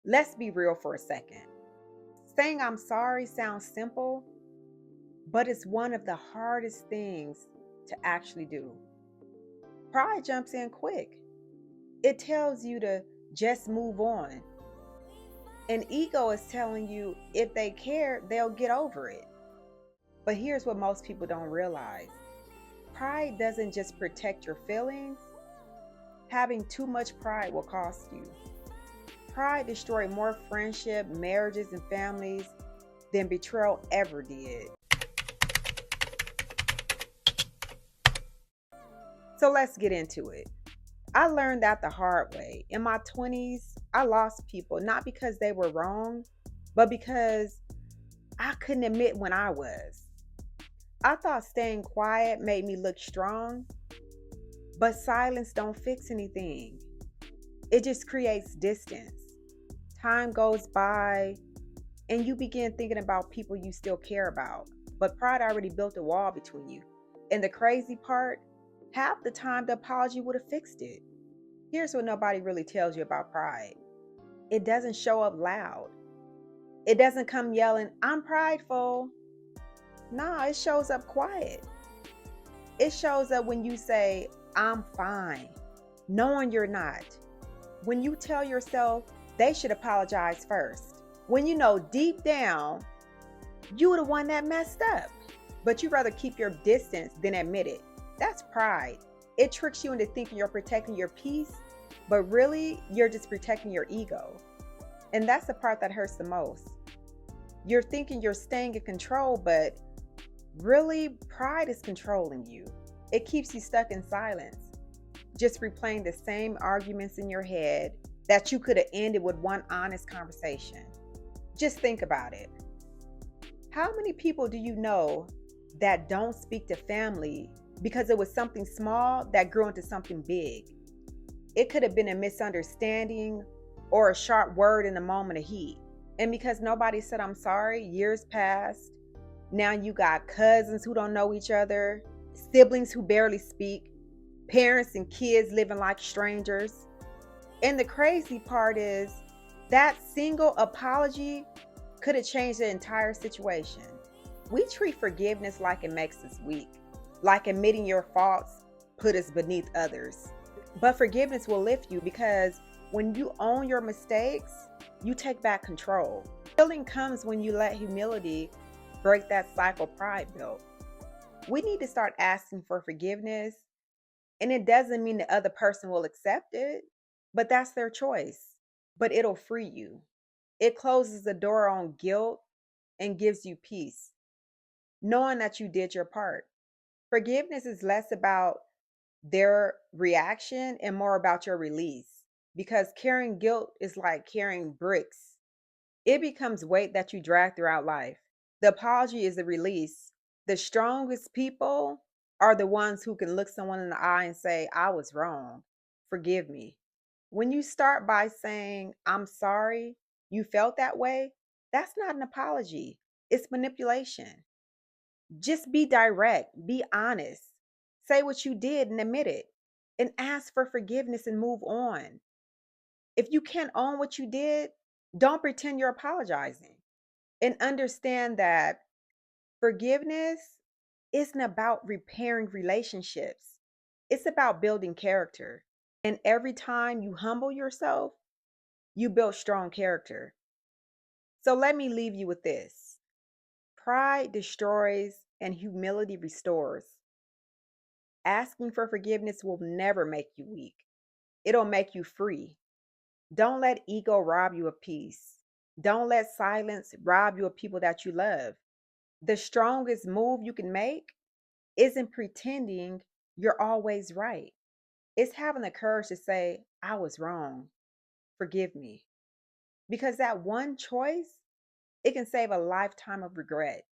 Let's be real for a second. Saying I'm sorry sounds simple, but it's one of the hardest things to actually do. Pride jumps in quick. It tells you to just move on. And ego is telling you if they care, they'll get over it. But here's what most people don't realize: pride doesn't just protect your feelings, having too much pride will cost you. Pride destroyed more friendship, marriages, and families than betrayal ever did. So let's get into it. I learned that the hard way. In my 20s, I lost people not because they were wrong, but because I couldn't admit when I was. I thought staying quiet made me look strong, but silence don't fix anything. It just creates distance. Time goes by and you begin thinking about people you still care about, but pride already built a wall between you. And the crazy part, half the time the apology would have fixed it. Here's what nobody really tells you about pride: it doesn't show up loud. It doesn't come yelling, "I'm prideful." No, it shows up quiet. It shows up when you say, "I'm fine," knowing you're not. When you tell yourself they should apologize first. When you know deep down you were the one that messed up, but you rather keep your distance than admit it. That's pride. It tricks you into thinking you're protecting your peace, but really you're just protecting your ego. And that's the part that hurts the most. You're thinking you're staying in control, but really pride is controlling you. It keeps you stuck in silence, just replaying the same arguments in your head that you could have ended with one honest conversation. Just think about it. How many people do you know that don't speak to family because it was something small that grew into something big? It could have been a misunderstanding or a sharp word in a moment of heat. And because nobody said I'm sorry, years passed. Now you got cousins who don't know each other, siblings who barely speak, parents and kids living like strangers. And the crazy part is that single apology could have changed the entire situation. We treat forgiveness like it makes us weak, like admitting your faults put us beneath others. But forgiveness will lift you because when you own your mistakes, you take back control. Healing comes when you let humility break that cycle pride built. We need to start asking for forgiveness, and it doesn't mean the other person will accept it, but that's their choice. But it'll free you. It closes the door on guilt and gives you peace, knowing that you did your part. Forgiveness is less about their reaction and more about your release, because carrying guilt is like carrying bricks. It becomes weight that you drag throughout life. The apology is the release. The strongest people are the ones who can look someone in the eye and say, "I was wrong. Forgive me." When you start by saying, "I'm sorry you felt that way," that's not an apology. It's manipulation. Just be direct, be honest, say what you did and admit it, and ask for forgiveness and move on. If you can't own what you did, don't pretend you're apologizing. And understand that forgiveness isn't about repairing relationships, it's about building character. And every time you humble yourself, you build strong character. So let me leave you with this: pride destroys and humility restores. Asking for forgiveness will never make you weak, it'll make you free. Don't let ego rob you of peace. Don't let silence rob you of people that you love. The strongest move you can make isn't pretending you're always right. It's having the courage to say, "I was wrong. Forgive me." Because that one choice, it can save a lifetime of regret.